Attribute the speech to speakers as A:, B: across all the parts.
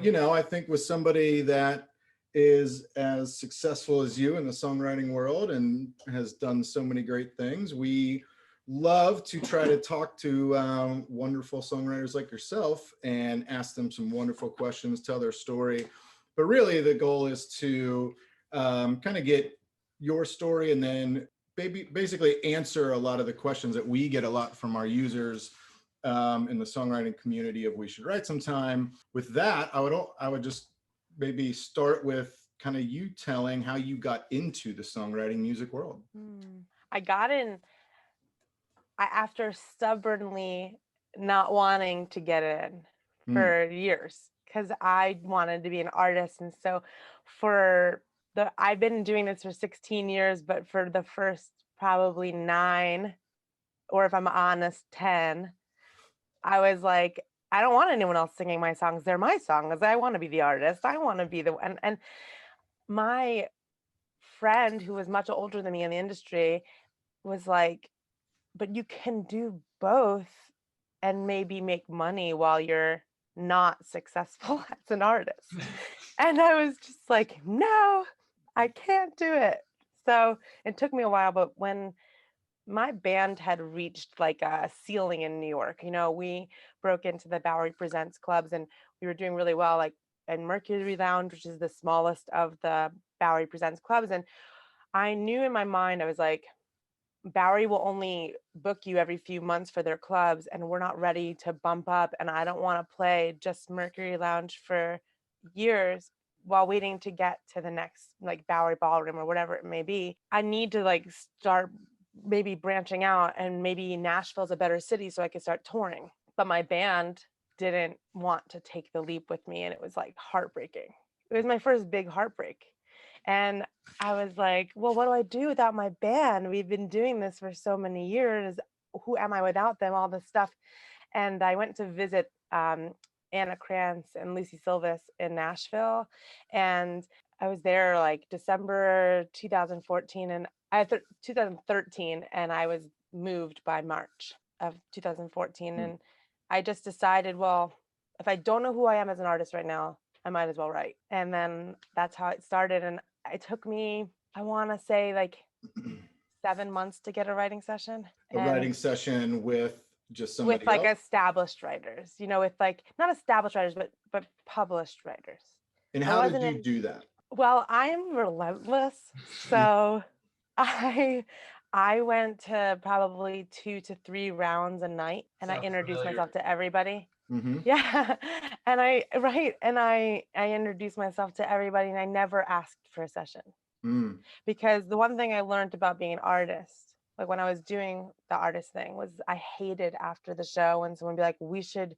A: You know, I think with somebody that is as successful as you in the songwriting world and has done so many great things, we love to try to talk to wonderful songwriters like yourself and ask them some wonderful questions, tell their story. But really, the goal is to kind of get your story and then basically answer a lot of the questions that we get a lot from our users in the songwriting community of We Should Write Sometime. With that, I would just maybe start with kind of you telling how you got into the songwriting music world.
B: I got in after stubbornly not wanting to get in
A: Mm,
B: for years because I wanted to be an artist. And so for I've been doing this for 16 years, but for the first probably 9, or if I'm honest, 10, I was like, I don't want anyone else singing my songs. They're my songs. I want to be the artist. I want to be the one. And my friend who was much older than me in the industry was like, but you can do both and maybe make money while you're not successful as an artist. And I was just like, no, I can't do it. So it took me a while, but when my band had reached like a ceiling in New York, we broke into the Bowery Presents clubs and we were doing really well, like in Mercury Lounge, which is the smallest of the Bowery Presents clubs. And I knew in my mind, I was like, Bowery will only book you every few months for their clubs, and we're not ready to bump up. And I don't want to play just Mercury Lounge for years while waiting to get to the next like Bowery Ballroom or whatever it may be. I need to like start maybe branching out, and maybe Nashville's a better city so I could start touring. But my band didn't want to take the leap with me, and it was like heartbreaking. It was my first big heartbreak. And I was like, well, what do I do without my band? We've been doing this for so many years. Who am I without them? All this stuff. And I went to visit Anna Krantz and Lucy Silvis in Nashville. And I was there like December 2014 and 2013. And I was moved by March of 2014.
A: mm.
B: And I just decided, well, if I don't know who I am as an artist right now, I might as well write. And then that's how it started. And it took me, I want to say like 7 months to get a writing session.
A: A
B: And
A: writing session with just
B: with
A: somebody
B: like
A: else.
B: established writers, with like not established writers, but published writers.
A: And
B: I
A: how did
B: wasn't
A: you
B: in,
A: do that?
B: well, I'm relentless. So I I went to probably 2 to 3 rounds a night and I
C: Sounds
B: introduced
C: familiar.
B: myself to everybody.
A: Mm-hmm.
B: Yeah. And I introduced myself to everybody and I never asked for a session.
A: Mm.
B: Because the one thing I learned about being an artist, like when I was doing the artist thing, was I hated after the show when someone would be like, we should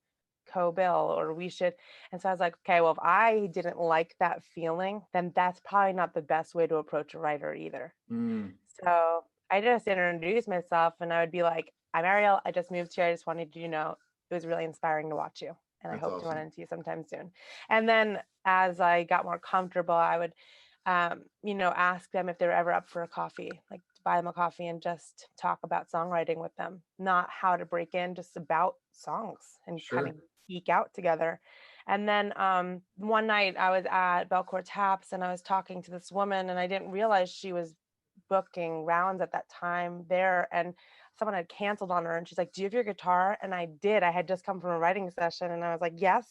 B: co-bill or we should. And so I was like, okay, well, if I didn't like that feeling, then that's probably not the best way to approach a writer either.
A: Mm.
B: So I just introduced myself and I would be like, I'm Ariel. I just moved here. I just wanted you to know it was really inspiring to watch you. And I
A: That's
B: hope to run
A: awesome.
B: into you sometime soon. And then as I got more comfortable, I would, ask them if they were ever up for a coffee, like to buy them a coffee and just talk about songwriting with them, not how to break in, just about songs and kind of
A: Sure.
B: geek out together. And then one night I was at Belcourt Taps and I was talking to this woman and I didn't realize she was booking rounds at that time there. And someone had canceled on her and she's like, do you have your guitar? And I did. I had just come from a writing session and I was like, yes.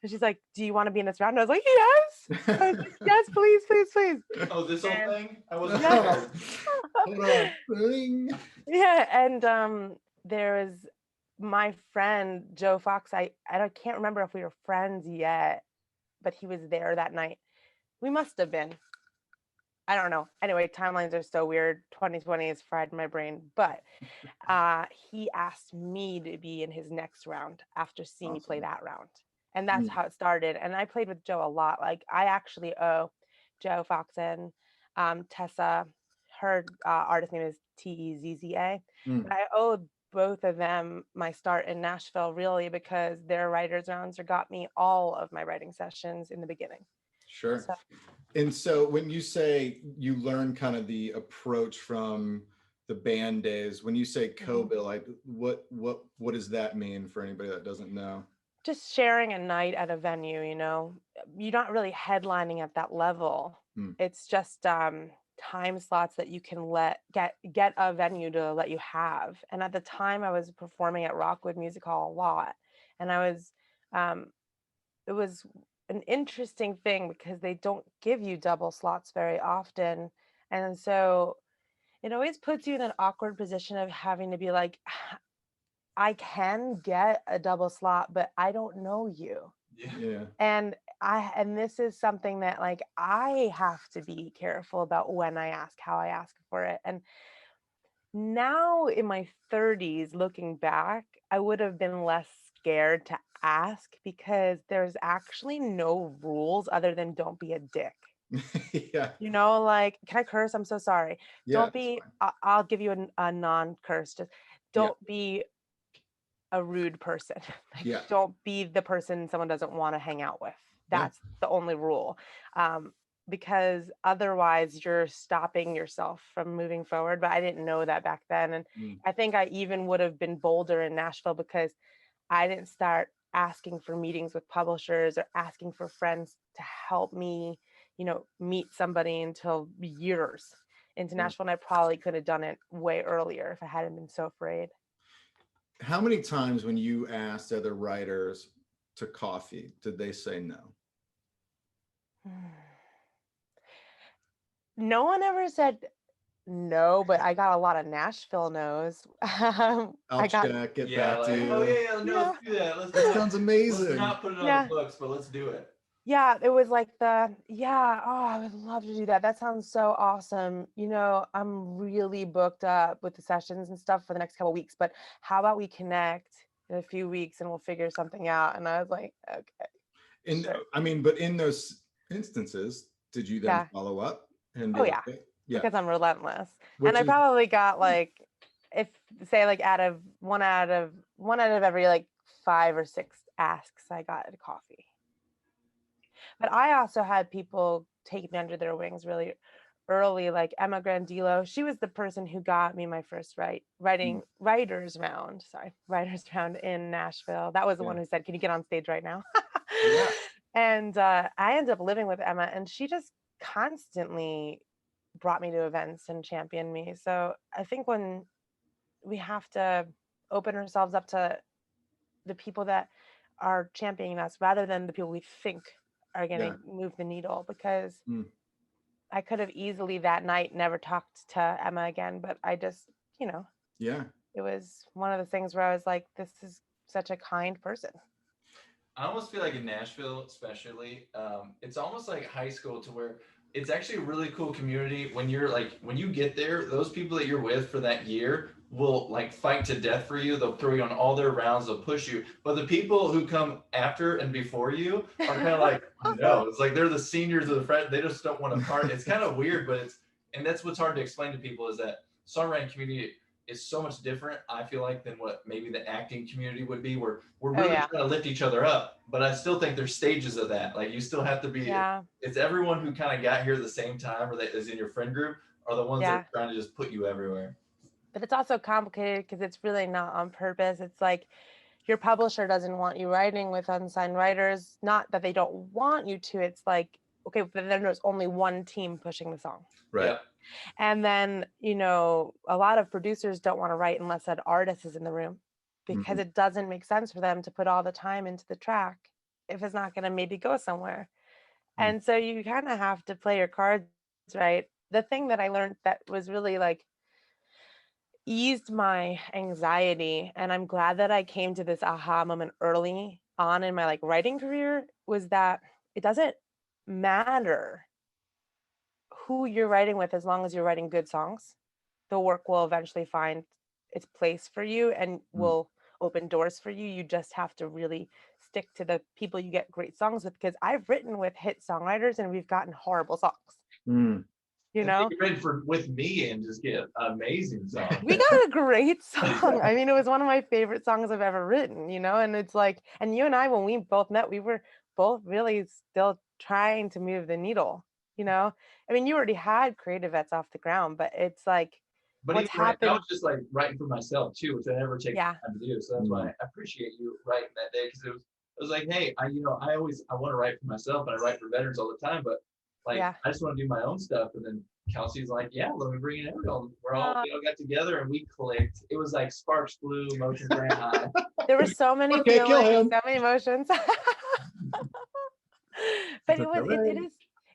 B: And she's like, do you want to be in this round? And I was like, yes. I was like, yes, please, please, please.
C: Oh, this whole
B: And
C: thing? I wasn't
B: yeah.
C: prepared.
A: Hold on. Ring.
B: Yeah. And there was my friend Joe Fox. I can't remember if we were friends yet, but he was there that night. We must have been. I don't know. Anyway, timelines are so weird. 2020 has fried my brain. But he asked me to be in his next round after seeing me play
A: Awesome.
B: that round. And that's
A: Mm.
B: how it started. And I played with Joe a lot. Like I actually owe Joe Foxen, Tessa, her artist name is Tezza. But
A: Mm.
B: I owe both of them my start in Nashville really because their writers rounds got me all of my writing sessions in the beginning.
A: Sure.
B: So
A: And so when you say you learn kind of the approach from the band days, when you say
B: mhm.
A: co-bill, like what does that mean for anybody that doesn't know?
B: just sharing a night at a venue, you're not really headlining at that level.
A: Mm.
B: It's just time slots that you can get a venue to let you have. And at the time I was performing at Rockwood Music Hall a lot. And um it was an interesting thing because they don't give you double slots very often. And so it always puts you in an awkward position of having to be like, I can get a double slot, but I don't know you.
A: Yeah.
B: And this is something that like I have to be careful about when I ask, how I ask for it. And now in my 30s, looking back, I would have been less scared to ask because there's actually no rules other than don't be a dick.
A: Yeah.
B: Like, can I curse? I'm so sorry.
A: Yeah.
B: Don't
A: It's
B: be,
A: fine.
B: I'll give you a non-curse. Just
A: Yeah.
B: don't be a rude person. Like,
A: Yeah.
B: don't be the person someone doesn't want to hang out with.
A: Yeah.
B: That's the only rule. Um, because otherwise you're stopping yourself from moving forward. But I didn't know that back then. And
A: Mm.
B: I think I even would have been bolder in Nashville because I didn't start asking for meetings with publishers or asking for friends to help me, meet somebody until years into
A: Yeah.
B: Nashville. And I probably could have done it way earlier if I hadn't been so afraid.
A: How many times when you asked other writers to coffee, did they say no?
B: No one ever said no, but I got a lot of Nashville no's.
A: I'll
B: I got,
A: check, get
C: Yeah,
A: back to
C: like, oh
A: you.
C: yeah, yeah, no,
B: yeah,
C: let's do that. Let's
A: That
C: not,
A: sounds
C: let's
A: amazing.
C: not put it on the
B: yeah,
C: books, but let's do it.
B: yeah. It was like yeah, oh, I would love to do that. That sounds so awesome. I'm really booked up with the sessions and stuff for the next couple weeks, but how about we connect in a few weeks and we'll figure something out? And I was like, okay,
A: And
B: sure.
A: I mean, but in those instances, did you then
B: Yeah.
A: follow up and be
B: Oh,
A: like,
B: yeah.
A: "Hey," yeah,
B: Because I'm relentless. And
A: which
B: I
A: is
B: probably got like, if say like out of every like 5 or 6 asks, I got a coffee. But I also had people take me under their wings really early, like Emma Grandillo. She was the person who got me my first
A: mm,
B: writers round. Sorry, writers round in Nashville. That was the one
A: yeah,
B: who said, "Can you get on stage right now?"
C: Yeah.
B: And I ended up living with Emma, and she just constantly brought me to events and championed me. So I think when we have to open ourselves up to the people that are championing us rather than the people we think are going
A: yeah,
B: to move the needle, because
A: mm,
B: I could have easily that night never talked to Emma again, but I just,
A: yeah.
B: it was one of the things where I was like, this is such a kind person.
C: I almost feel like in Nashville, especially, it's almost like high school to where it's actually a really cool community. When you get there, those people that you're with for that year will like fight to death for you. They'll throw you on all their rounds. They'll push you. But the people who come after and before you are kind of like, no, it's like they're the seniors of the friend. They just don't want to part. It's kind of weird, but and that's what's hard to explain to people is that songwriting community is so much different, I feel like, than what maybe the acting community would be, where we're
B: Oh,
C: really
B: yeah.
C: trying to lift each other up. But I still think there's stages of that. Like you still have to be,
B: Yeah.
C: it's everyone who kind of got here at the same time or that is in your friend group are the ones that
B: Yeah.
C: are trying to just put you everywhere.
B: But it's also complicated because it's really not on purpose. It's like your publisher doesn't want you writing with unsigned writers. Not that they don't want you to. It's like, okay, but then there's only one team pushing the song.
A: Right.
C: Yeah.
B: And then, a lot of producers don't want to write unless that artist is in the room because
A: Mhm.
B: it doesn't make sense for them to put all the time into the track if it's not going to maybe go somewhere.
A: Mm.
B: And so you kind of have to play your cards right. The thing that I learned that was really like eased my anxiety, and I'm glad that I came to this aha moment early on in my like writing career, was that it doesn't matter who you're writing with as long as you're writing good songs. The work will eventually find its place for you and
A: Mm.
B: will open doors for you. You just have to really stick to the people you get great songs with, because I've written with hit songwriters and we've gotten horrible songs.
A: Mm.
B: You
C: And then
B: know,
C: you're ready for with me and just get amazing songs.
B: we got a great song. I mean, it was one of my favorite songs I've ever written, and it's like, and you and I, when we both met, we were both really still trying to move the needle. I mean, you already had Creative Vets off the ground, but it's like
C: But
B: what's
C: even right now,
B: happened.
C: it's just like writing for myself too, which I never take
B: Yeah.
C: time to do. So that's why I appreciate you writing that day because it was was like, hey, I want to write for myself and I write for veterans all the time, but like
B: Yeah.
C: I just want to do my own stuff. And then Kelsey's like, yeah, let me bring in Ariel. We're all got together and we clicked. It was like sparks flew, emotions ran high.
B: There were so many
A: Okay, kill
B: feelings,
A: him.
B: so many emotions. But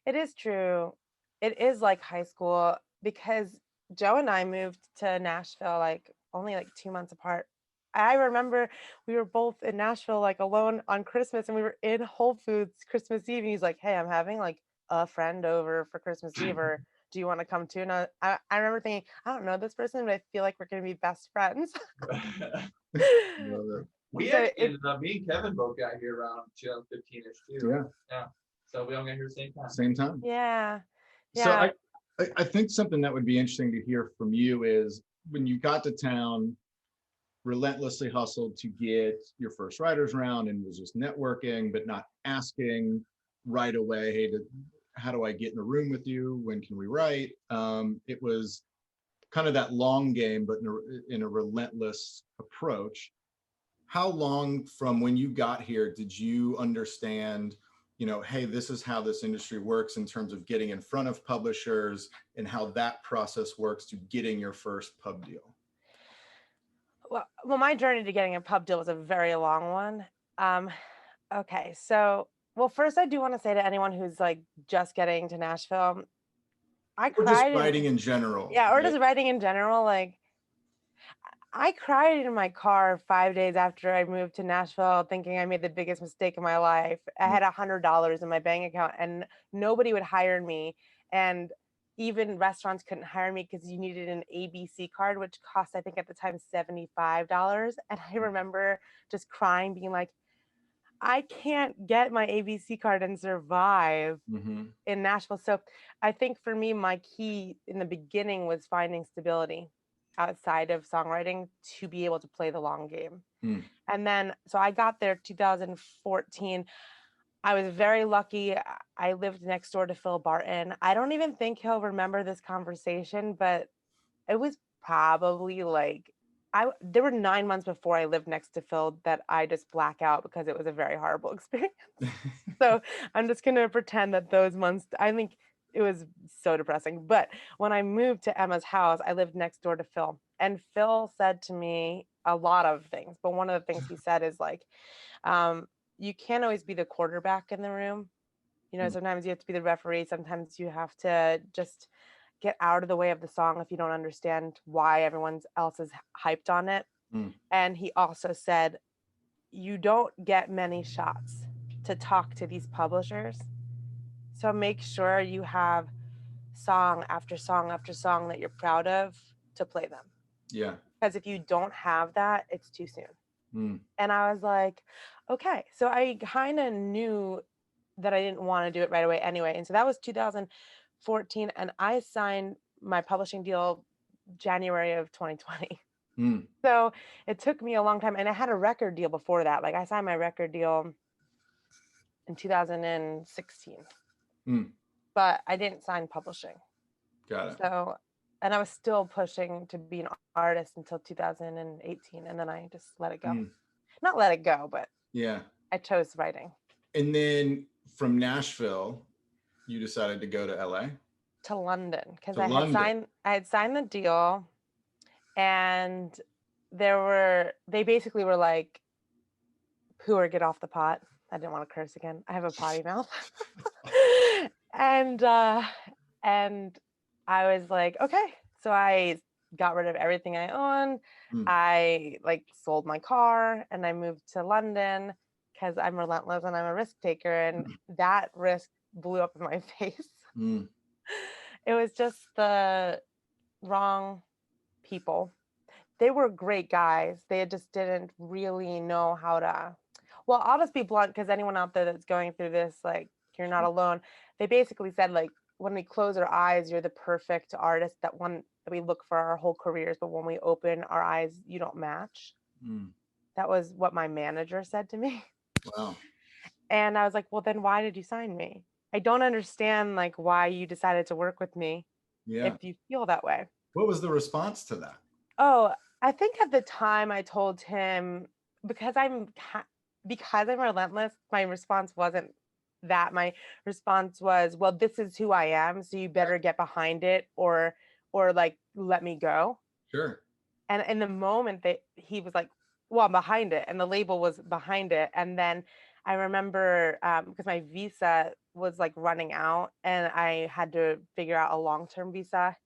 B: it is true. It is like high school because Joe and I moved to Nashville like only like 2 months apart. I remember we were both in Nashville like alone on Christmas, and we were in Whole Foods Christmas Eve, and he's like, hey, I'm having like a friend over for Christmas Eve, or do you want to come too? And I remember thinking, I don't know this person, but I feel like we're gonna be best friends.
A: Love it.
C: We
B: So
C: actually ended up, me and Kevin both got here around 2015-ish too.
A: Yeah.
C: Yeah. So we all got here at the same time.
A: Same time.
B: yeah.
A: So I think something that would be interesting to hear from you is when you got to town, relentlessly hustled to get your first writers round and was just networking, but not asking right away, hey, how do I get in a room with you? When can we write? It was kind of that long game, but in a relentless approach. How long from when you got here did you understand, hey, this is how this industry works in terms of getting in front of publishers and how that process works to getting your first pub deal?
B: Well, my journey to getting a pub deal was a very long one. Okay, so first I do want to say to anyone who's like just getting to Nashville, I
A: Or just
B: cried.
A: writing in general.
B: Yeah, or
A: right?
B: just writing in general. Like, I cried in my car 5 days after I moved to Nashville, thinking I made the biggest mistake of my life. I had $100 in my bank account, and nobody would hire me, and even restaurants couldn't hire me because you needed an ABC card, which cost, I think at the time, $75. And I remember just crying, being like, I can't get my ABC card and survive in Nashville. So I think for me, my key in the beginning was finding stability outside of songwriting to be able to play the long game. And then, so I got there 2014. I was very lucky. I lived next door to Phil Barton. I don't even think he'll remember this conversation, but it was probably like, there were 9 months before I lived next to Phil that I just black out because it was a very horrible experience. So I'm just going to pretend that those months, I think it was so depressing. But when I moved to Emma's house, I lived next door to Phil. And Phil said to me a lot of things. But one of the things he said is like, you can't always be the quarterback in the room. Sometimes you have to be the referee. Sometimes you have to just get out of the way of the song if you don't understand why everyone else is hyped on it. And he also said, you don't get many shots to talk to these publishers. So make sure you have song after song after song that you're proud of to play them.
A: Yeah.
B: Because if you don't have that, it's too soon. And I was like, okay. So I kind of knew that I didn't want to do it right away anyway. And so that was 2014. And I signed my publishing deal January of 2020. So it took me a long time. And I had a record deal before that. Like, I signed my record deal in 2016. But I didn't sign publishing.
A: Got it.
B: So, and I was still pushing to be an artist until 2018. And then I just let it go. Not let it go, but
A: yeah,
B: I chose writing.
A: And then from Nashville, you decided to go to LA?
B: To London, because
A: To
B: I
A: London.
B: had signed the deal, and they basically were like, poo or get off the pot. I didn't want to curse again. I have a potty mouth. and I was like, okay. So I got rid of everything I own. I sold my car and I moved to London because I'm relentless and I'm a risk taker, and that risk blew up in my face. It was just the wrong people. They were great guys. They just didn't really know how to, well, I'll just be blunt, because anyone out there that's going through this, like, you're not alone. They basically said, like, when we close our eyes, you're the perfect artist that we look for our whole careers, but when we open our eyes, you don't match. That was what my manager said to me.
A: Wow.
B: And I was like, well, then why did you sign me? I don't understand, like, why you decided to work with me if you feel that way.
A: What was the response to that?
B: Oh, I think at the time I told him, because because I'm relentless, my response wasn't that. My response was, well, this is who I am, so you better get behind it, or like let me go.
A: Sure.
B: And in the moment that he was like, well, I'm behind it, and the label was behind it. And then I remember because my visa was like running out, and I had to figure out a long-term visa.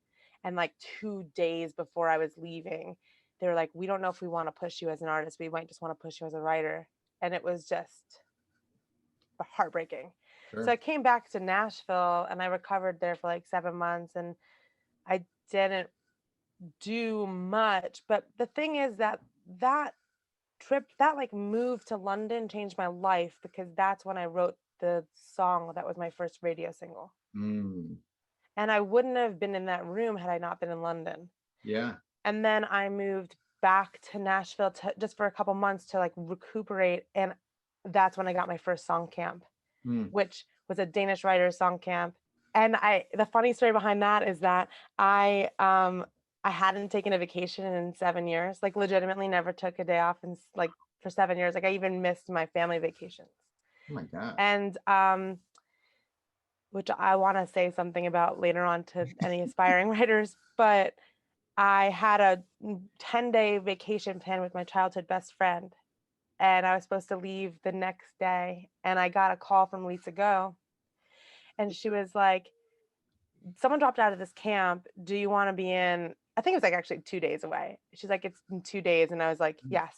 B: And like 2 days before I was leaving, they were like, we don't know if we want to push you as an artist. We might just want to push you as a writer. And it was just heartbreaking. So I
A: Sure.
B: came back to Nashville and I recovered there for like 7 months, and I didn't do much. But the thing is that that trip, that like move to London changed my life, because that's when I wrote the song that was my first radio single.
A: Mm,
B: And I wouldn't have been in that room had I not been in London.
A: yeah.
B: And then I moved back to Nashville to just for a couple months to like recuperate. And that's when I got my first song camp,
A: Mm,
B: which was a Danish writer's song camp. And the funny story behind that is that I hadn't taken a vacation in 7 years, like legitimately never took a day off in like for 7 years. Like I even missed my family vacations.
A: oh my gosh.
B: And which I want to say something about later on to any aspiring writers, but I had a 10-day vacation plan with my childhood best friend, and I was supposed to leave the next day. And I got a call from Lisa Go, and she was like, someone dropped out of this camp. Do you want to be in? I think it was like actually 2 days away. She's like, it's in 2 days. And I was like,
A: Mm,
B: yes.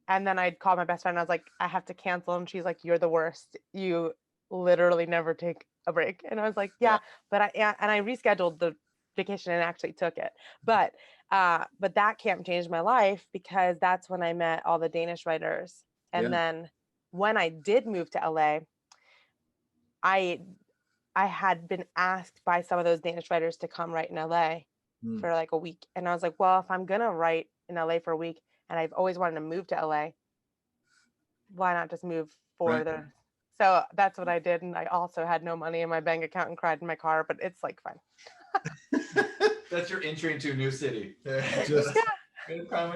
B: And then I'd call my best friend. And I was like, I have to cancel. And she's like, you're the worst. You literally never take a break. And I was like,
A: yeah.
B: yeah, and I rescheduled the vacation and actually took it. But that camp changed my life, because that's when I met all the Danish writers. And
A: Yeah.
B: then when I did move to LA, I I had been asked by some of those Danish writers to come write in LA
A: Mm,
B: for like a week. And I was like, well, if I'm gonna write in LA for a week and I've always wanted to move to LA, why not just move
A: right.
B: for the so that's what I did. And I also had no money in my bank account and cried in my car, but it's like fine.
C: That's your entry into a new city.
A: Just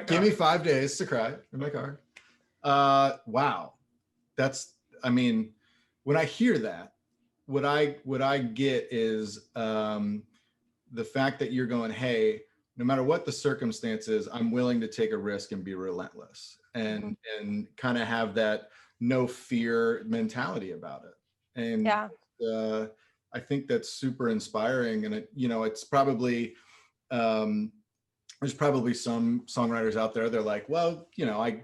A: give me 5 days to cry in my car. Wow. That's, I mean, when I hear that, what I get is the fact that you're going, hey, no matter what the circumstances, I'm willing to take a risk and be relentless,
B: Mhm.
A: and kind of have that no fear mentality about it. And
B: Yeah.
A: uh, I think that's super inspiring. And it's probably um, there's probably some songwriters out there. They're like, well, I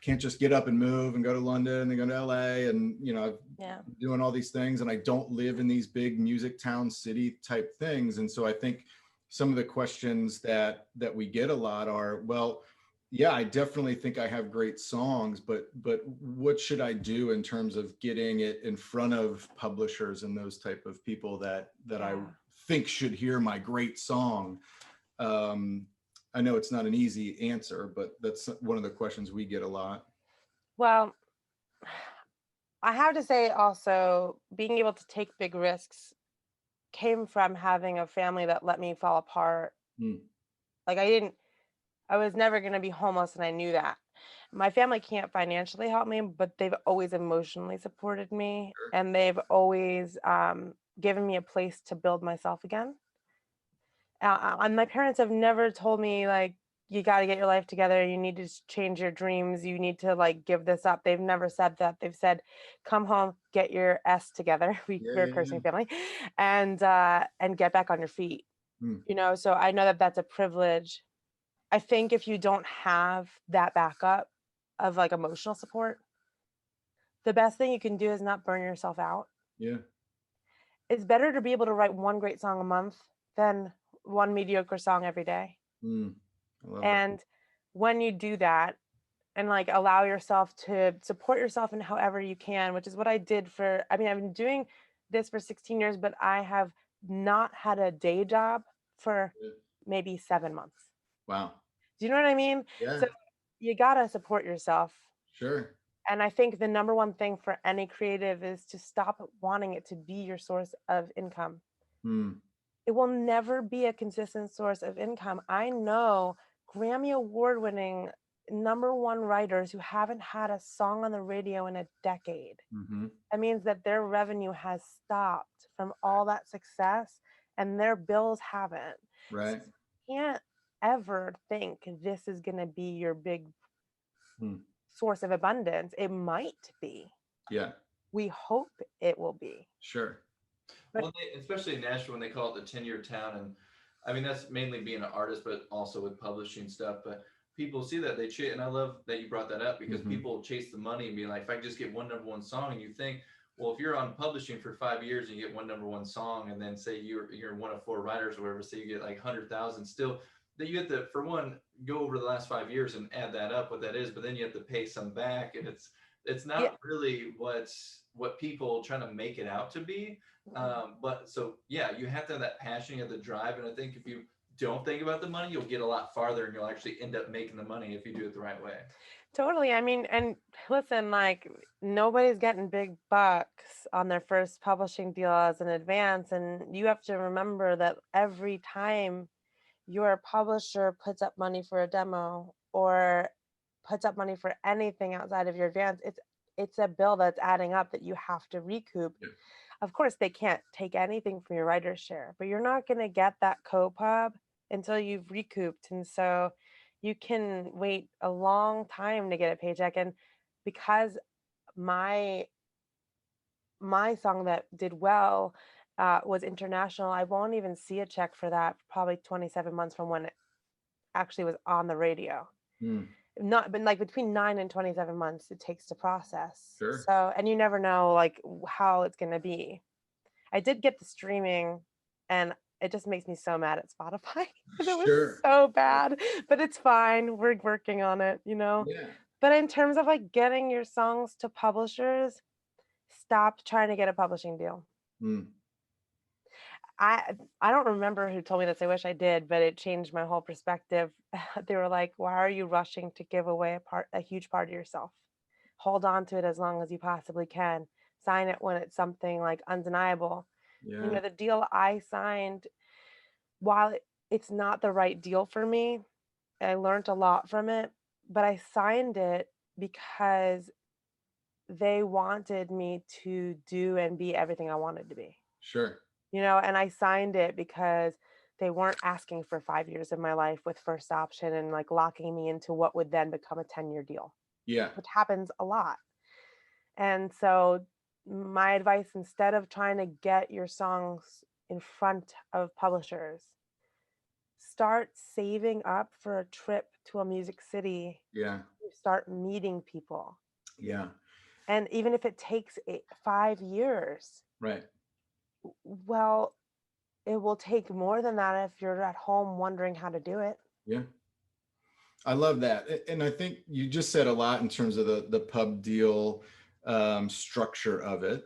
A: can't just get up and move and go to London and then go to LA, and
B: Yeah.
A: doing all these things, and I don't live in these big music town city type things. And so I think some of the questions that we get a lot are, well, yeah, I definitely think I have great songs, but what should I do in terms of getting it in front of publishers and those type of people that I
B: Yeah.
A: think should hear my great song? um, I know it's not an easy answer, but that's one of the questions we get a lot.
B: Well, I have to say also being able to take big risks came from having a family that let me fall apart.
A: Mm,
B: Like I was never going to be homeless, and I knew that. My family can't financially help me, but they've always emotionally supported me,
A: sure.
B: and they've always given me a place to build myself again. And my parents have never told me like, you got to get your life together. You need to change your dreams. You need to like give this up. They've never said that. They've said, come home, get your S together.
A: Yeah,
B: We're a
A: yeah, yeah.
B: cursing family, and get back on your feet.
A: Mm,
B: So I know that that's a privilege. I think if you don't have that backup of like emotional support, the best thing you can do is not burn yourself out.
A: yeah.
B: It's better to be able to write one great song a month than one mediocre song every day.
A: Mm, I love that.
B: And when you do that and like allow yourself to support yourself in however you can, which is what I did I mean, I've been doing this for 16 years, but I have not had a day job for
A: Yeah.
B: maybe 7 months.
A: Wow.
B: Do you know what I mean?
A: Yeah,
B: So you got to support yourself.
A: sure.
B: And I think the number one thing for any creative is to stop wanting it to be your source of income.
A: Mm,
B: It will never be a consistent source of income. I know Grammy award winning #1 writers who haven't had a song on the radio in a decade.
A: Mm-hmm.
B: That means that their revenue has stopped from all that success and their bills haven't. So
A: Right.
B: you can't ever think this is going to be your big
A: Hmm.
B: source of abundance. It might be.
A: Yeah.
B: We hope it will be.
A: Sure.
B: But
C: Well, especially in Nashville, when they call it the 10-year town, and I mean that's mainly being an artist, but also with publishing stuff. But people see that they chase, and I love that you brought that up because
A: Mhm.
C: people chase the money and be like, if I just get one #1 song, and you think, well, if you're on publishing for 5 years and you get one #1 song, and then say you're one of 4 writers or whatever, say you get like 100,000, still that you have to, for one, go over the last 5 years and add that up what that is, but then you have to pay some back, and it's
B: yeah,
C: not really what people trying to make it out to be. But so yeah, you have to have that passion, you have the drive, and I think if you don't think about the money, you'll get a lot farther, and you'll actually end up making the money if you do it the right way.
B: totally. I mean, and listen, like nobody's getting big bucks on their first publishing deal as an advance. And you have to remember that every time your publisher puts up money for a demo or puts up money for anything outside of your advance, it's a bill that's adding up that you have to recoup.
A: Yeah.
B: Of course, they can't take anything from your writer's share, but you're not going to get that co-pub until you've recouped. And so you can wait a long time to get a paycheck. And because my my song that did well was international, I won't even see a check for that for probably 27 months from when it actually was on the radio.
A: Hmm.
B: Not been like between 9 and 27 months it takes to process.
A: Sure.
B: So, and you never know like how it's going to be. I did get the streaming, and it just makes me so mad at Spotify because it was
A: Sure.
B: so bad, but it's fine. We're working on it, you know?
A: Yeah.
B: But in terms of like getting your songs to publishers, stop trying to get a publishing deal.
A: Hmm.
B: I don't remember who told me this. I wish I did, but it changed my whole perspective. They were like, "Why are you rushing to give away a huge part of yourself? Hold on to it as long as you possibly can. Sign it when it's something like undeniable." You
A: Yeah.
B: know, the deal I signed, while it's not the right deal for me, I learned a lot from it, but I signed it because they wanted me to do and be everything I wanted to be.
A: Sure.
B: You know, and I signed it because they weren't asking for 5 years of my life with first option and like locking me into what would then become a 10-year deal,
A: Yeah.
B: which happens a lot. And so my advice, instead of trying to get your songs in front of publishers, start saving up for a trip to a music city.
A: Yeah.
B: Start meeting people.
A: Yeah.
B: And even if it takes 5 years,
A: Right.
B: well, it will take more than that if you're at home wondering how to do it.
A: Yeah. I love that. And I think you just said a lot in terms of the pub deal structure of it.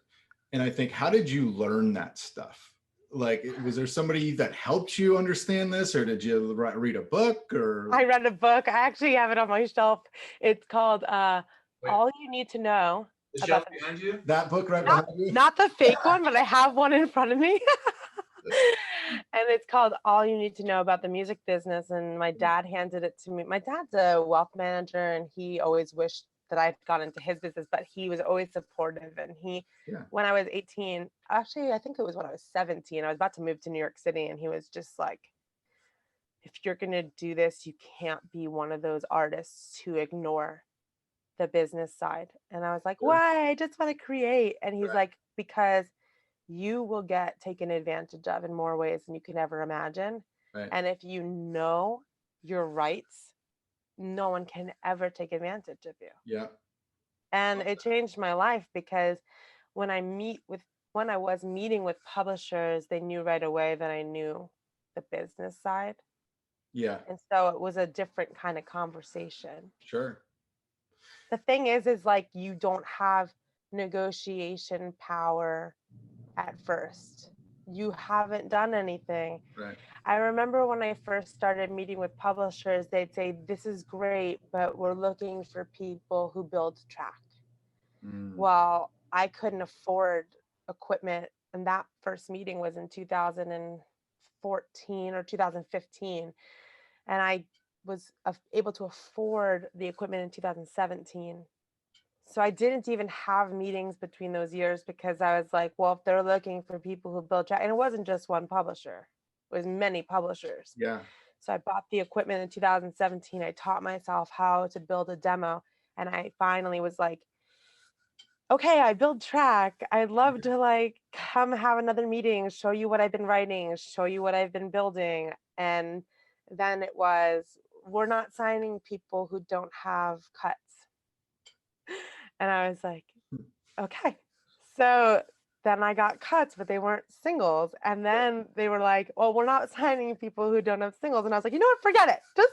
A: And I think, how did you learn that stuff? Like, was there somebody that helped you understand this, or did you read a book? Or
B: I read a book. I actually have it on my shelf. It's called
C: Wait,
B: All You Need to Know
C: the
B: About
C: shelf behind you?
A: that book right
B: not,
A: behind you?
B: not the fake one, but I have one in front of me. And it's called All You Need to Know About the Music Business. And my dad handed it to me. My dad's a wealth manager, and he always wished that I'd gone into his business, but he was always supportive. And
A: Yeah.
B: when I was 18, actually, I think it was when I was 17, I was about to move to New York City, and he was just like, if you're going to do this, you can't be one of those artists who ignore the business side. And I was like,
A: Sure.
B: why? I just want to create. And he's
A: Right.
B: like, because you will get taken advantage of in more ways than you can ever imagine.
A: Right.
B: And if you know your rights, no one can ever take advantage of you.
A: Yeah.
B: And it changed my life because when I was meeting with publishers, they knew right away that I knew the business side.
A: Yeah.
B: And so it was a different kind of conversation.
A: Sure.
B: The thing is like you don't have negotiation power at first. You haven't done anything.
A: Right.
B: I remember when I first started meeting with publishers, they'd say, this is great, but we're looking for people who build track.
A: Mm.
B: Well, I couldn't afford equipment. And that first meeting was in 2014 or 2015. And I was able to afford the equipment in 2017. So I didn't even have meetings between those years because I was like, well, if they're looking for people who build track, and it wasn't just one publisher, it was many publishers.
A: Yeah.
B: So I bought the equipment in 2017. I taught myself how to build a demo. And I finally was like, okay, I build track. I'd love to like come have another meeting, show you what I've been writing, show you what I've been building. And then it was, we're not signing people who don't have cuts. And I was like, okay. So then I got cuts, but they weren't singles. And then they were like, well, we're not signing people who don't have singles. And I was like, you know what? Forget it. Just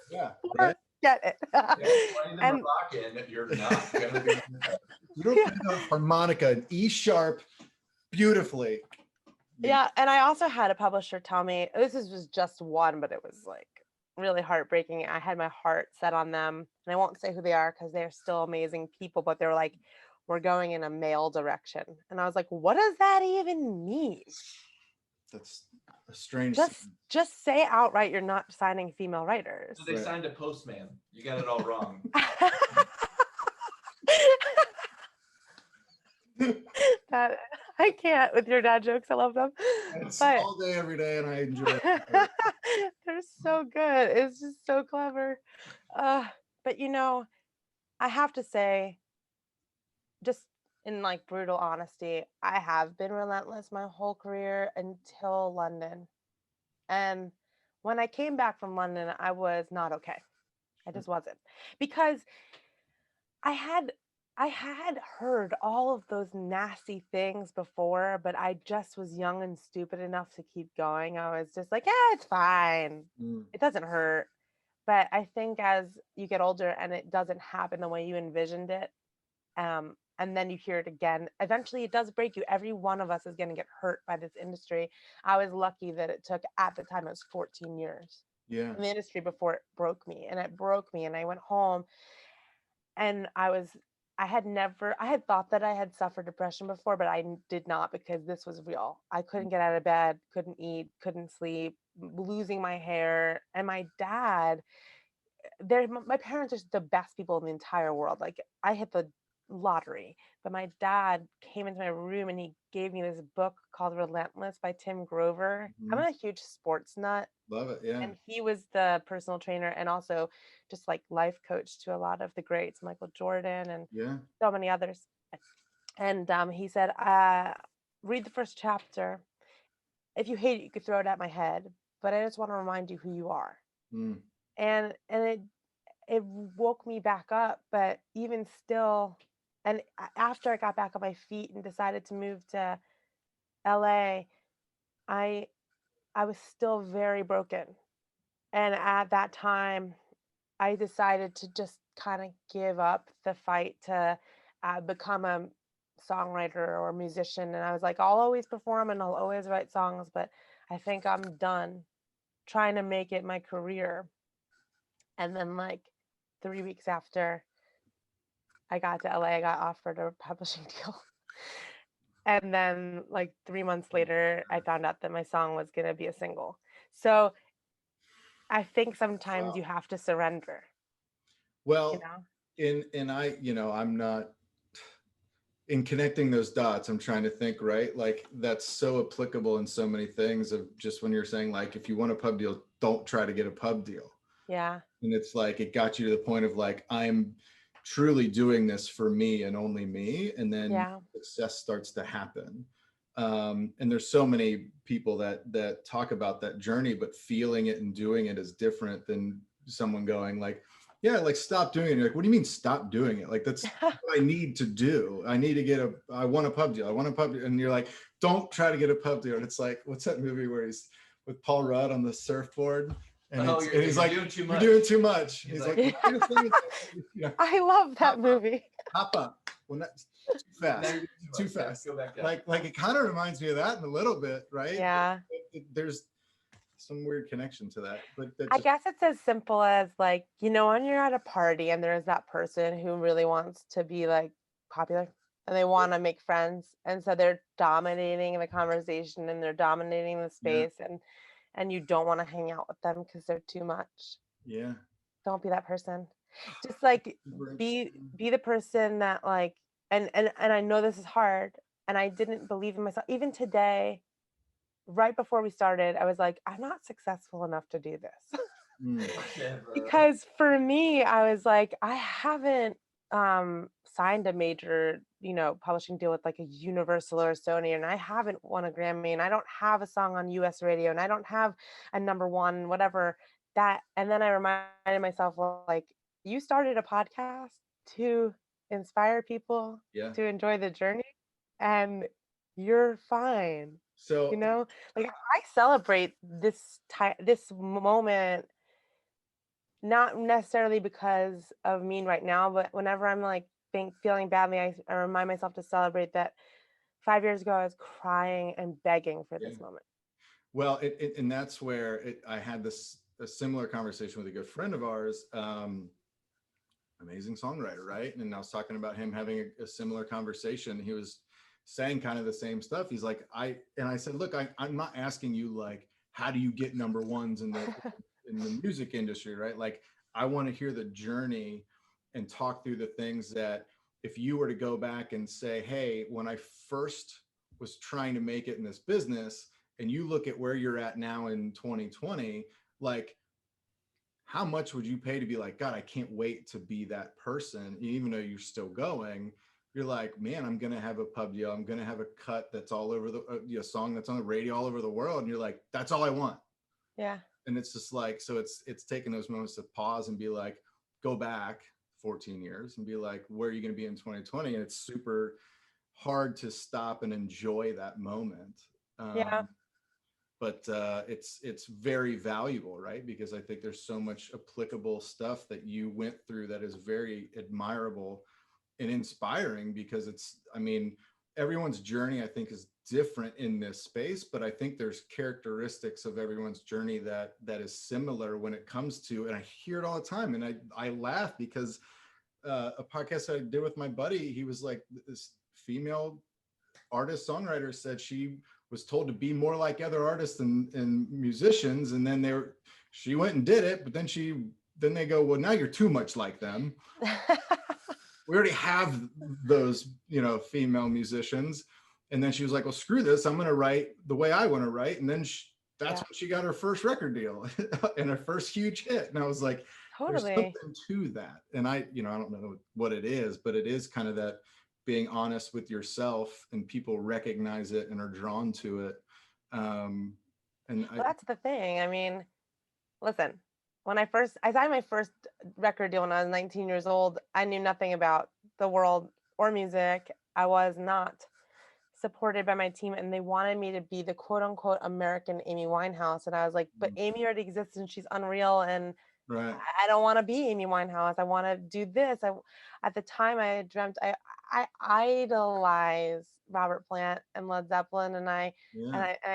A: Right.
B: forget it.
C: Playing the
B: And
C: Moroccan, you're not gonna be.
A: You don't play the harmonica in E sharp beautifully.
B: yeah. And I also had a publisher tell me, was just one, but it was like really heartbreaking. I had my heart set on them. And I won't say who they are because they're still amazing people, but they were like, we're going in a male direction. And I was like, what does that even mean?
A: That's a strange.
B: Just say outright you're not signing female writers.
C: So they signed a postman. You got it all wrong.
B: That I can't with your dad jokes. I love them.
A: It's
B: But
A: all day, every day, and I enjoy it.
B: they're so good. It's just so clever. But you know, I have to say, just in like brutal honesty, I have been relentless my whole career until London. And when I came back from London, I was not okay. I just wasn't, because I had heard all of those nasty things before, but I just was young and stupid enough to keep going. I was just like, yeah, it's fine. It doesn't hurt. But I think as you get older and it doesn't happen the way you envisioned it, and then you hear it again, eventually it does break you. Every one of us is going to get hurt by this industry. I was lucky that it took, at the time, it was 14 years in the industry before it broke me. And it broke me. And I went home and I had thought that I had suffered depression before, but I did not, because this was real. I couldn't get out of bed, couldn't eat, couldn't sleep, losing my hair. And my dad, my parents are the best people in the entire world. Like, I hit the lottery, but my dad came into my room and he gave me this book called Relentless by Tim Grover. I'm a huge sports nut.
A: Love it. Yeah.
B: And he was the personal trainer and also just like life coach to a lot of the greats, Michael Jordan and so many others. And he said, read the first chapter. If you hate it, you could throw it at my head, but I just want to remind you who you are. And it woke me back up. But even still, and after I got back on my feet and decided to move to LA, I was still very broken. And at that time, I decided to just kind of give up the fight to become a songwriter or a musician. And I was like, I'll always perform and I'll always write songs, but I think I'm done trying to make it my career. And then like 3 weeks after I got to LA, I got offered a publishing deal. And then like 3 months later, I found out that my song was going to be a single. So I think sometimes you have to surrender.
A: Well, I'm not in connecting those dots. I'm trying to think, right? Like, that's so applicable in so many things, of just when you're saying, like, if you want a pub deal, don't try to get a pub deal.
B: Yeah. And
A: it's like, it got you to the point of like, I'm truly doing this for me and only me. And then success starts to happen. And there's so many people that talk about that journey, but feeling it and doing it is different than someone going like, yeah, like, stop doing it. You're like, what do you mean stop doing it? Like, that's what I need to do. I need to I want a pub deal. I want a pub deal. And you're like, don't try to get a pub deal. And it's like, what's that movie where he's with Paul Rudd on the surfboard? And, he's like, you're doing too much. He's like
B: I love that movie.
A: Hop up. Well, that's too fast.
C: Go back down.
A: Like it kind of reminds me of that in a little bit, right?
B: Yeah.
A: There's some weird connection to that, but
B: I guess it's as simple as like, when you're at a party and there's that person who really wants to be like popular and they want to make friends, and so they're dominating the conversation and they're dominating the space, and you don't want to hang out with them because they're too much.
A: Yeah.
B: don't be that person. Just like be the person that like, and I know this is hard, and I didn't believe in myself. Even today, right before we started, I was like, I'm not successful enough to do this. Because for me, I was like, I haven't signed a major, publishing deal with like a Universal or a Sony, and I haven't won a Grammy, and I don't have a song on US radio, and I don't have a number one, whatever that. And then I reminded myself, like, you started a podcast to inspire people
A: Yeah.
B: to enjoy the journey, and you're fine.
A: So
B: Like I celebrate this moment, not necessarily because of me right now, but whenever I'm like feeling badly, I remind myself to celebrate that 5 years ago I was crying and begging for this moment.
A: Well, and that's where I had a similar conversation with a good friend of ours, amazing songwriter, right? And I was talking about him having a similar conversation. He was saying kind of the same stuff. He's like, I said, look, I'm not asking you like, how do you get number ones in the music industry, right? Like, I want to hear the journey and talk through the things that if you were to go back and say, hey, when I first was trying to make it in this business, and you look at where you're at now in 2020, like, how much would you pay to be like, God, I can't wait to be that person, even though you're still going? You're like, man, I'm going to have a pub deal. I'm going to have a cut that's all over the song that's on the radio all over the world. And you're like, that's all I want.
B: Yeah.
A: And it's just like, so it's taking those moments to pause and be like, go back 14 years and be like, where are you going to be in 2020? And it's super hard to stop and enjoy that moment.
B: Yeah.
A: But it's very valuable, right? Because I think there's so much applicable stuff that you went through that is very admirable and inspiring, because everyone's journey, I think, is different in this space, but I think there's characteristics of everyone's journey that is similar when it comes to, and I hear it all the time, and I laugh because a podcast I did with my buddy, he was like, this female artist songwriter said she was told to be more like other artists and musicians, and then she went and did it, but then they go, well, now you're too much like them. We already have those, female musicians. And then she was like, well, screw this, I'm going to write the way I want to write. And then that's when she got her first record deal and her first huge hit. And I was like,
B: totally.
A: There's something to that. And I don't know what it is, but it is kind of that being honest with yourself, and people recognize it and are drawn to it.
B: That's the thing. I mean, listen, when I signed my first record deal when I was 19 years old, I knew nothing about the world or music. I was not supported by my team, and they wanted me to be the quote unquote American Amy Winehouse. And I was like, but Amy already exists and she's unreal. And
A: right.
B: I don't want to be Amy Winehouse. I want to do this. At the time I dreamt, I idolize Robert Plant and Led Zeppelin, and I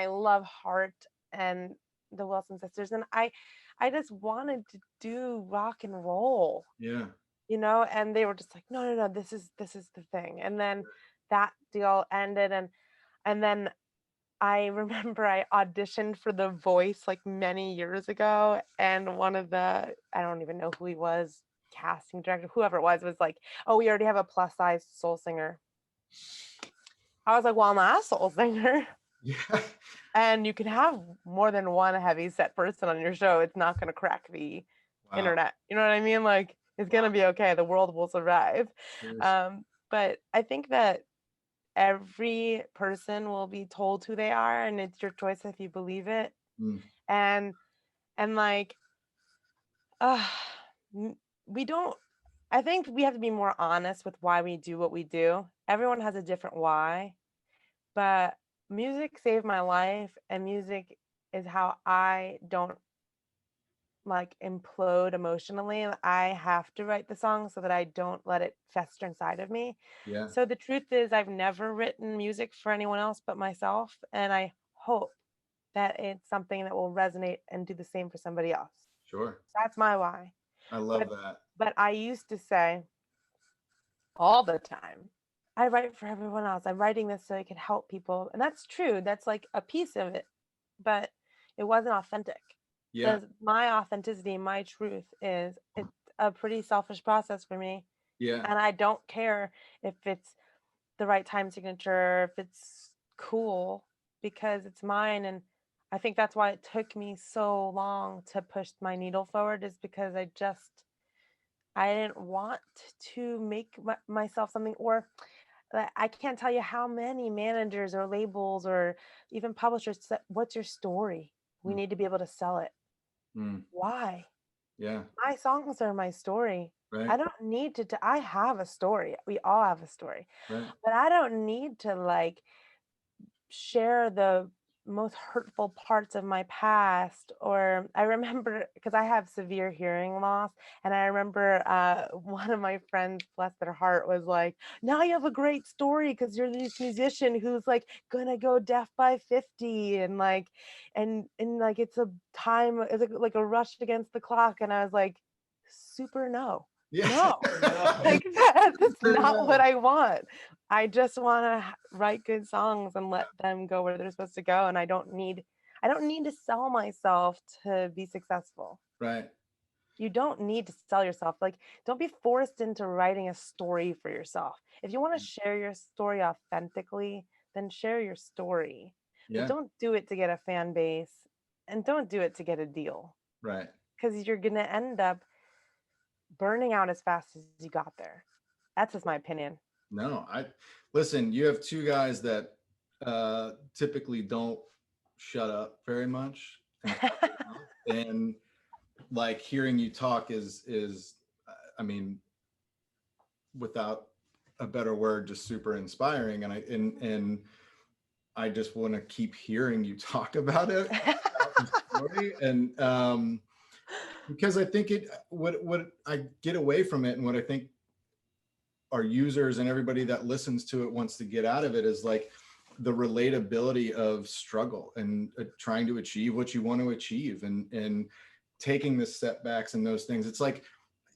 B: love Heart and the Wilson sisters, and I just wanted to do rock and roll.
A: Yeah.
B: And they were just like, no, this is the thing. And then that deal ended, and then I remember I auditioned for The Voice like many years ago, and one of the, I don't even know who he was, casting director, whoever it was like, oh, we already have a plus size soul singer. I was like, well, I'm not a soul singer.
A: Yeah.
B: And you can have more than one heavy set person on your show. It's not going to crack the internet. You know what I mean? Like, it's going to be okay. The world will survive. But I think that every person will be told who they are, and it's your choice if you believe it. And like, I think we have to be more honest with why we do what we do. Everyone has a different why, but music saved my life, and music is how I don't like implode emotionally. I have to write the song so that I don't let it fester inside of me.
A: Yeah.
B: So the truth is, I've never written music for anyone else but myself, and I hope that it's something that will resonate and do the same for somebody else.
A: Sure.
B: That's my why.
A: I love that.
B: But I used to say all the time, I write for everyone else. I'm writing this so I can help people. And that's true. That's like a piece of it, but it wasn't authentic.
A: Yeah.
B: My authenticity, my truth is it's a pretty selfish process for me.
A: Yeah.
B: And I don't care if it's the right time signature, if it's cool, because it's mine. And I think that's why it took me so long to push my needle forward, is because I didn't want to make myself something, or I can't tell you how many managers or labels or even publishers said, "What's your story? We
A: Mm,
B: need to be able to sell it."
A: mm,
B: Why?
A: yeah.
B: My songs are my story. I
A: Right.
B: don't need to, I have a story. We all have a story,
A: Right.
B: but I don't need to like share the most hurtful parts of my past. Or I remember, because I have severe hearing loss, and I remember one of my friends, bless their heart, was like, now you have a great story because you're this musician who's like gonna go deaf by 50, and like and like it's a time, it's like a rush against the clock. And I was like, super no.
A: Yeah.
B: No,
C: No.
B: like that's
A: Sure,
B: not
A: no.
B: what I want. I just want to write good songs and let them go where they're supposed to go. And I don't need to sell myself to be successful.
A: Right.
B: You don't need to sell yourself. Like, don't be forced into writing a story for yourself. If you want to share your story authentically, then share your story. But
A: Yeah.
B: don't do it to get a fan base, and don't do it to get a deal,
A: Right.
B: because you're going to end up burning out as fast as you got there. That's just my opinion.
A: No, listen, you have two guys that typically don't shut up very much and talk a lot. And like hearing you talk is I mean, without a better word, just super inspiring. And I just want to keep hearing you talk about it, about the story. And because I think what I get away from it, and what I think our users and everybody that listens to it wants to get out of it, is like the relatability of struggle and trying to achieve what you want to achieve, and taking the setbacks and those things. It's like,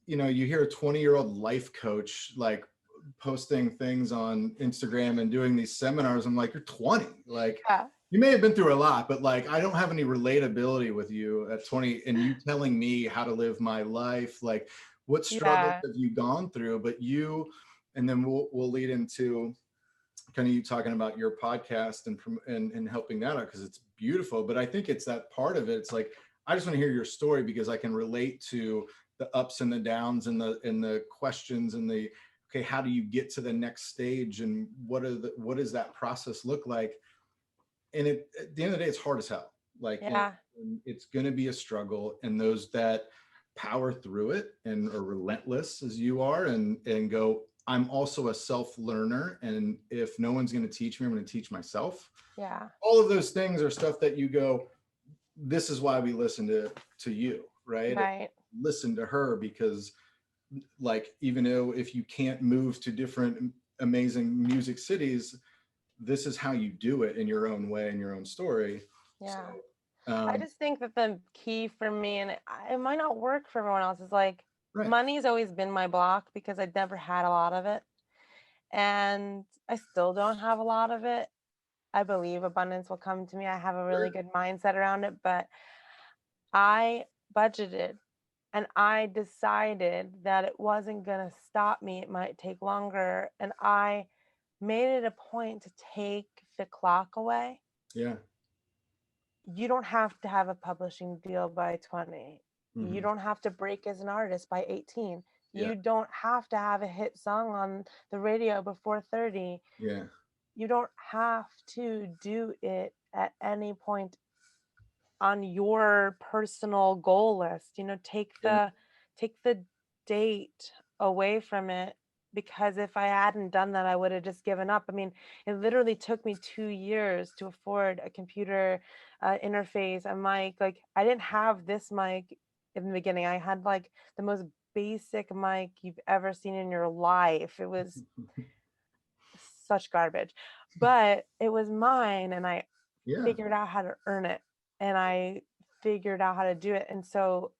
A: you hear a 20-year-old life coach like posting things on Instagram and doing these seminars. I'm like, you're 20. Like,
B: Yeah.
A: you may have been through a lot, but like, I don't have any relatability with you at 20, and you telling me how to live my life. Like, what struggles
B: Yeah.
A: have you gone through? But and then we'll lead into kind of you talking about your podcast and helping that out, because it's beautiful. But I think it's that part of it. It's like, I just want to hear your story because I can relate to the ups and the downs and the questions and the, okay, how do you get to the next stage, and what does that process look like? And at the end of the day, it's hard as hell. Like,
B: Yeah.
A: and it's going to be a struggle, and those that power through it and are relentless as you are, and go, I'm also a self learner, and if no one's going to teach me, I'm going to teach myself.
B: Yeah.
A: All of those things are stuff that you go, this is why we listen to you, right?
B: Right.
A: Listen to her, because like, even though if you can't move to different amazing music cities, this is how you do it in your own way, in your own story.
B: Yeah.
A: So
B: I just think that the key for me, and it might not work for everyone else, is like,
A: right.
B: money's always been my block because I'd never had a lot of it. And I still don't have a lot of it. I believe abundance will come to me. I have a really good mindset around it, but I budgeted and I decided that it wasn't going to stop me. It might take longer. And I made it a point to take the clock away.
A: Yeah.
B: You don't have to have a publishing deal by 20.
A: Mm-hmm.
B: You don't have to break as an artist by 18.
A: Yeah.
B: You don't have to have a hit song on the radio before 30.
A: Yeah.
B: You don't have to do it at any point on your personal goal list. Take the date away from it, because if I hadn't done that, I would have just given up. I mean, it literally took me 2 years to afford a computer interface, a mic. Like, I didn't have this mic in the beginning. I had like the most basic mic you've ever seen in your life. It was such garbage, but it was mine, and I
A: Yeah.
B: figured out how to earn it, and I figured out how to do it. And so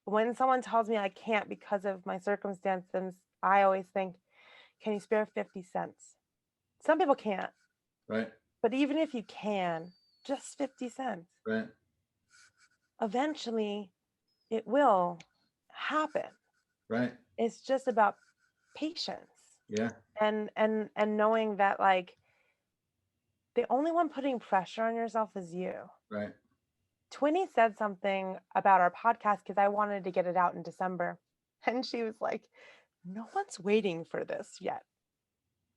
B: when someone tells me I can't because of my circumstances, I always think, can you spare 50 cents? Some people can't,
A: Right.
B: but even if you can, just 50 cents.
A: Right.
B: eventually it will happen.
A: Right.
B: It's just about patience
A: Yeah.
B: and knowing that like the only one putting pressure on yourself is you.
A: Right.
B: Twinny said something about our podcast because I wanted to get it out in December. And she was like, no one's waiting for this yet.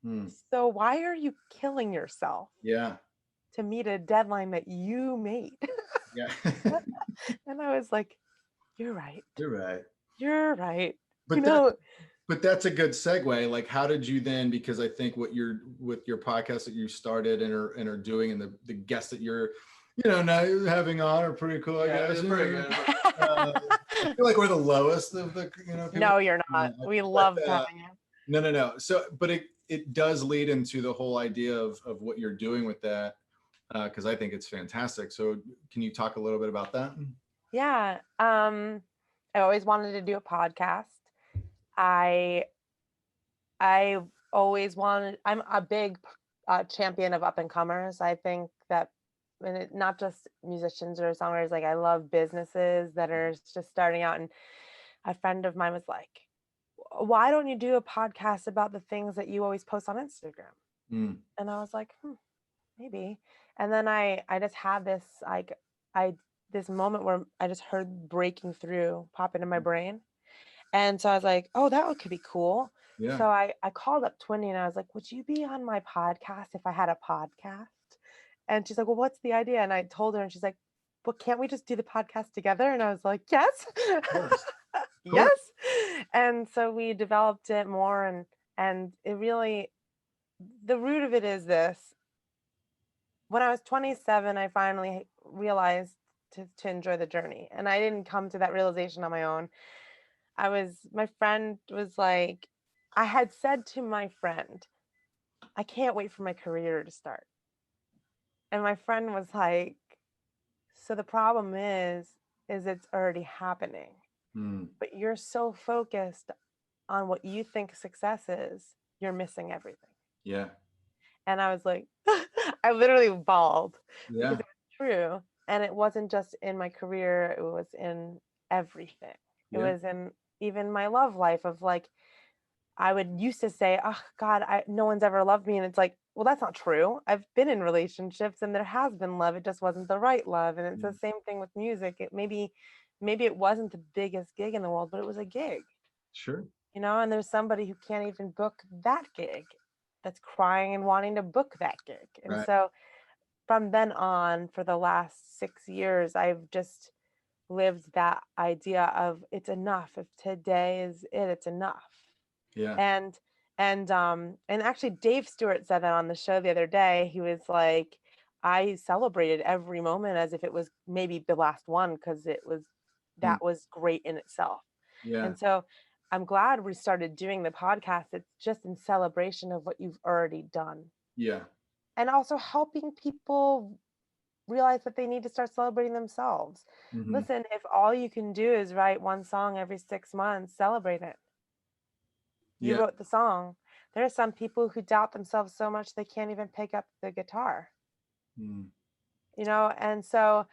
A: Hmm.
B: So why are you killing yourself
A: Yeah.
B: to meet a deadline that you made?
A: Yeah.
B: And I was like, you're right.
A: You're right.
B: You're right.
A: But but that's a good segue. Like, how did you then, because I think what you're with your podcast that you started and are doing, and the guests that you're, now having on are pretty cool, I guess.
C: It's pretty good.
A: I feel like we're the lowest of the, people.
B: No, you're not. We love having you.
A: No. So, but it does lead into the whole idea of what you're doing with that, because I think it's fantastic. So can you talk a little bit about that?
B: Yeah. I always wanted to do a podcast. I always wanted, I'm a big champion of up and comers. I think that not just musicians or songwriters, like I love businesses that are just starting out. And a friend of mine was like, why don't you do a podcast about the things that you always post on Instagram?
A: Mm.
B: And I was like, maybe. And then I just had this, like, this moment where I just heard breaking through pop into my brain. And so I was like, oh, that could be cool.
A: Yeah.
B: So I called up Twinny and I was like, would you be on my podcast if I had a podcast? And she's like, well, what's the idea? And I told her and she's like, well, can't we just do the podcast together? And I was like, yes.
A: Of course.
B: Yes. And so we developed it more and it really, the root of it is this. When I was 27, I finally realized to enjoy the journey. And I didn't come to that realization on my own. My friend was like, I had said to my friend, I can't wait for my career to start. And my friend was like, so the problem is it's already happening. But you're so focused on what you think success is, you're missing everything.
A: Yeah.
B: And I was like, I literally bawled
A: Yeah.
B: because it was true. And it wasn't just in my career, it was in everything. It was in even my love life of like, I would used to say, oh God, no one's ever loved me. And it's like, well, that's not true. I've been in relationships and there has been love. It just wasn't the right love. And it's the same thing with music. Maybe it wasn't the biggest gig in the world, but it was a gig.
A: Sure.
B: And there's somebody who can't even book that gig that's crying and wanting to book that gig. And
A: Right.
B: so from then on, for the last 6 years, I've just lived that idea of it's enough. If today is it, it's enough.
A: Yeah.
B: And actually Dave Stewart said that on the show the other day. He was like, I celebrated every moment as if it was maybe the last one because that was great in itself.
A: Yeah.
B: And so I'm glad we started doing the podcast. It's just in celebration of what you've already done.
A: Yeah.
B: And also helping people realize that they need to start celebrating themselves. Listen, if all you can do is write one song every 6 months, celebrate it. You wrote the song. There are some people who doubt themselves so much they can't even pick up the guitar. And so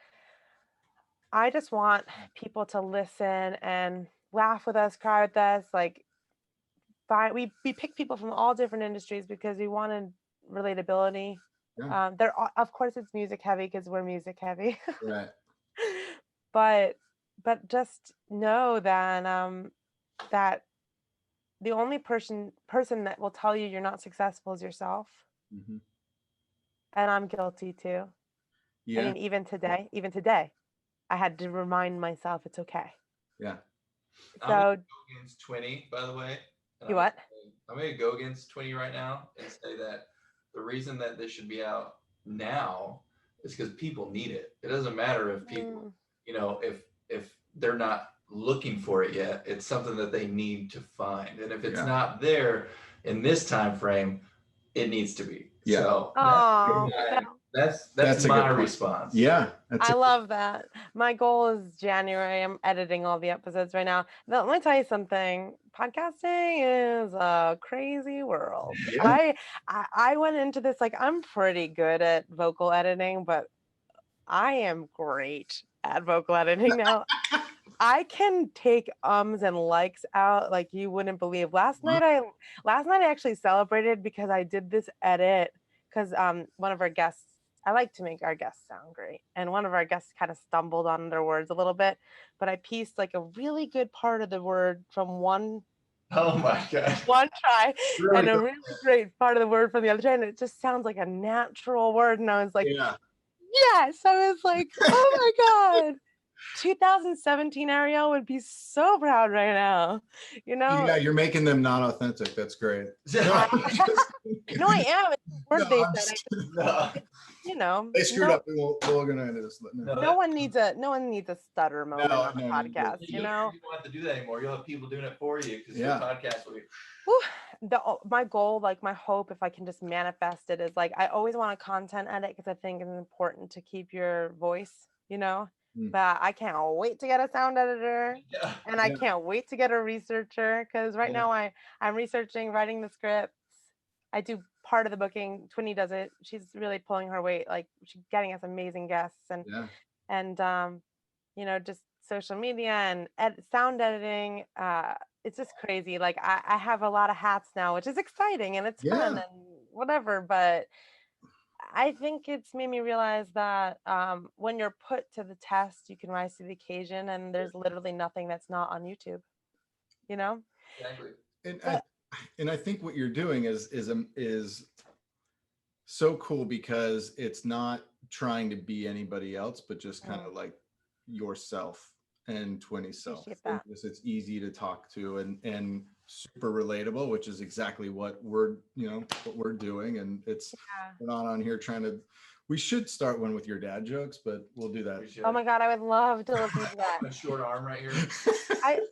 B: I just want people to listen and laugh with us, cry with us. Like, we pick people from all different industries because we wanted relatability.
A: Yeah.
B: Of course, it's music heavy because we're music heavy.
A: Right.
B: But just know that that the only person that will tell you you're not successful is yourself. And I'm guilty too.
A: Yeah.
B: I mean, even today, I had to remind myself it's okay.
A: Yeah.
B: So
C: I'm gonna go against Twinny, by the way.
B: You what?
C: I'm gonna go against Twinny right now and say that the reason that this should be out now is because people need it. It doesn't matter if people, if they're not looking for it yet, it's something that they need to find. And if it's not there in this time frame, it needs to be.
A: Yeah.
C: So that's my response.
A: Yeah.
B: I love that. My goal is January. I'm editing all the episodes right now. But let me tell you something. Podcasting is a crazy world.
A: Yeah.
B: I went into this like I'm pretty good at vocal editing, but I am great at vocal editing now. I can take ums and likes out like you wouldn't believe. Last night I actually celebrated because I did this edit because one of our guests, I like to make our guests sound great, and one of our guests kind of stumbled on their words a little bit, but I pieced like a really good part of the word from one
C: Oh my God.
B: try
C: Really
B: and a
C: good.
B: really great part of the word from the other try, and it just sounds like a natural word, and I was like,
A: Yeah.
B: yes, I was like, oh my God. 2017 Ariel would be so proud right now, you know?
A: Yeah, you're making them not authentic. That's great.
B: No, no, I am. It's the word
A: No,
B: they
A: I'm
B: said.
A: just-
C: No.
B: You know,
A: they screwed
B: no,
A: up. We're gonna end this.
C: No,
B: no one needs a stutter moment
A: No,
B: on the
A: no, you
B: podcast,
C: You
B: you
C: don't
B: know?
C: have to do that anymore. You'll have people doing it for you because
A: Yeah.
C: your podcast will be.
B: Whew, my goal, like my hope, if I can just manifest it, is like I always want a content edit because I think it's important to keep your voice, you know?
A: Mm.
B: But I can't wait to get a sound editor.
C: Yeah.
B: And I
A: Yeah.
B: can't wait to get a researcher because right
C: Yeah.
B: now I'm researching, writing the scripts. I do part of the booking. Twinny does it. She's really pulling her weight. Like she's getting us amazing guests
A: Yeah.
B: and you know, just social media and sound editing. It's just crazy. Like I have a lot of hats now, which is exciting and it's fun
A: Yeah.
B: and whatever. But I think it's made me realize that when you're put to the test, you can rise to the occasion, and there's literally nothing that's not on YouTube, you know?
C: Exactly.
A: And I think what you're doing is so cool because it's not trying to be anybody else, but just kind of like yourself and Twinny self.
B: Appreciate
A: And
B: that.
A: just it's easy to talk to and super relatable, which is exactly what we're doing. And it's
B: Yeah.
A: we're not on here trying to. We should start one with your dad jokes, but we'll do that.
C: We should.
B: Oh my God, I would love to listen to that.
C: A short arm right here.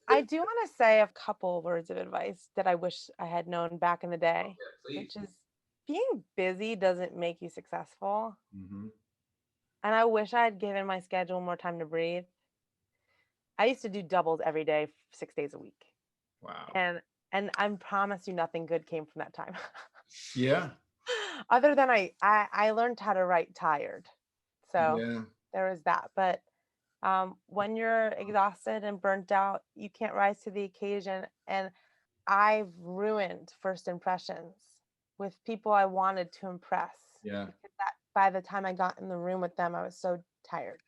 B: I do want to say a couple words of advice that I wish I had known back in the day,
C: Yeah,
B: which
C: please.
B: is being busy doesn't make you successful.
A: Mhm.
B: And I wish I had given my schedule more time to breathe. I used to do doubles every day, 6 days a week.
A: Wow.
B: And I promise you nothing good came from that time.
A: Yeah.
B: Other than I learned how to write tired. So
A: Yeah.
B: there was that. But when you're exhausted and burnt out, you can't rise to the occasion. And I've ruined first impressions with people I wanted to impress.
A: Yeah.
B: Because by the time I got in the room with them, I was so tired.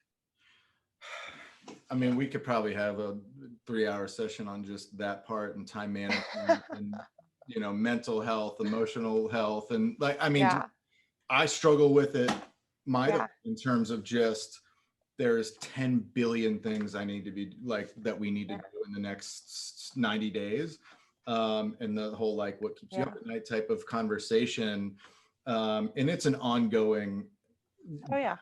A: I mean, we could probably have a 3-hour session on just that part and time management and, mental health, emotional health. And like, I mean,
B: Yeah.
A: I struggle with it
B: Yeah.
A: in terms of just, there's 10 billion things I need to be like, that we need to do in the next 90 days. And the whole, like, what keeps you up at night type of conversation. And it's an ongoing,
B: Oh yeah.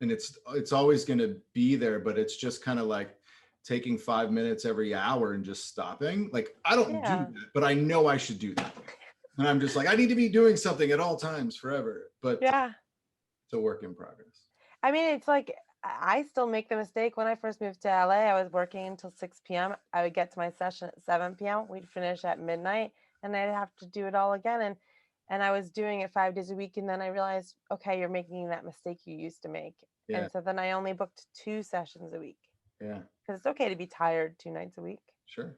A: and it's always going to be there, but it's just kind of like taking 5 minutes every hour and just stopping. Like, I don't do that, but I know I should do that. And I'm just like, I need to be doing something at all times forever, but
B: Yeah.
A: it's a work in progress.
B: I mean, it's like I still make the mistake. When I first moved to LA, I was working until 6 p.m. I would get to my session at 7 p.m. We'd finish at midnight and I'd have to do it all again. And I was doing it 5 days a week. And then I realized, okay, you're making that mistake you used to make.
A: Yeah.
B: And so then I only booked 2 sessions a week.
A: Yeah.
B: Because it's okay to be tired 2 nights a week,
A: Sure.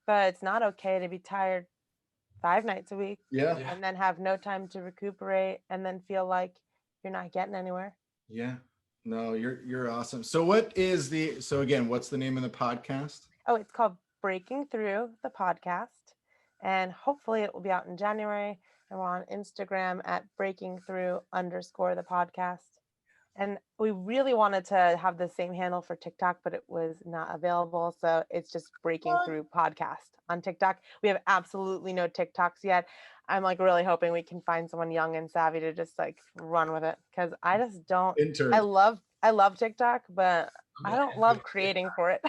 B: but it's not okay to be tired 5 nights a week.
A: Yeah.
B: And then have no time to recuperate and then feel like you're not getting anywhere.
A: Yeah. No, you're awesome. So again, what's the name of the podcast?
B: Oh, it's called Breaking Through the Podcast. And hopefully it will be out in January. And we're on Instagram at breaking_through_ the podcast. And we really wanted to have the same handle for TikTok, but it was not available. So it's just Breaking Through Podcast on TikTok. We have absolutely no TikToks yet. I'm like really hoping we can find someone young and savvy to just like run with it. Cause I just don't, I love TikTok, but I don't love creating for it.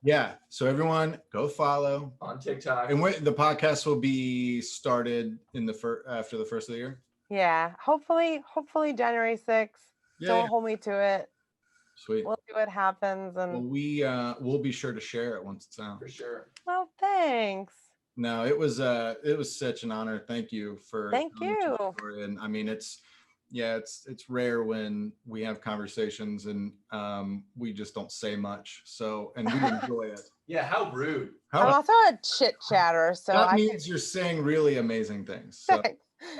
A: Yeah. So everyone go follow
C: on TikTok.
A: And the podcast will be started in after the first of the year.
B: Yeah. Hopefully January 6th. Don't hold me to it.
A: Sweet.
B: We'll see what happens. And
A: we'll be sure to share it once it's out.
C: For sure.
B: Well, thanks.
A: No, it was such an honor. Thank you for
B: Thank you.
A: And I mean, Yeah, it's rare when we have conversations and we just don't say much. So, and we enjoy it.
C: Yeah, how rude.
B: I'm
A: How,
B: also a chit chatter, so
A: that
B: I
A: means you're saying really amazing things. So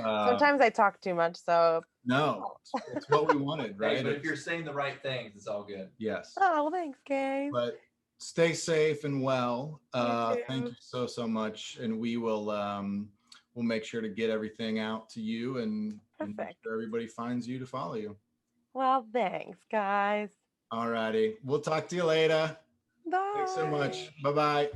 B: sometimes I talk too much. So
A: no, it's what we wanted, right?
C: Hey, but if you're saying the right things, it's all good.
A: Yes.
B: oh, well, thanks, guys.
A: But stay safe and well.
B: You
A: Thank
B: too.
A: you so much, and we will we'll make sure to get everything out to you and make
B: Perfect.
A: sure everybody finds you to follow you.
B: Well, thanks, guys.
A: All righty, we'll talk to you later.
B: Bye.
A: Thanks so much. Bye bye.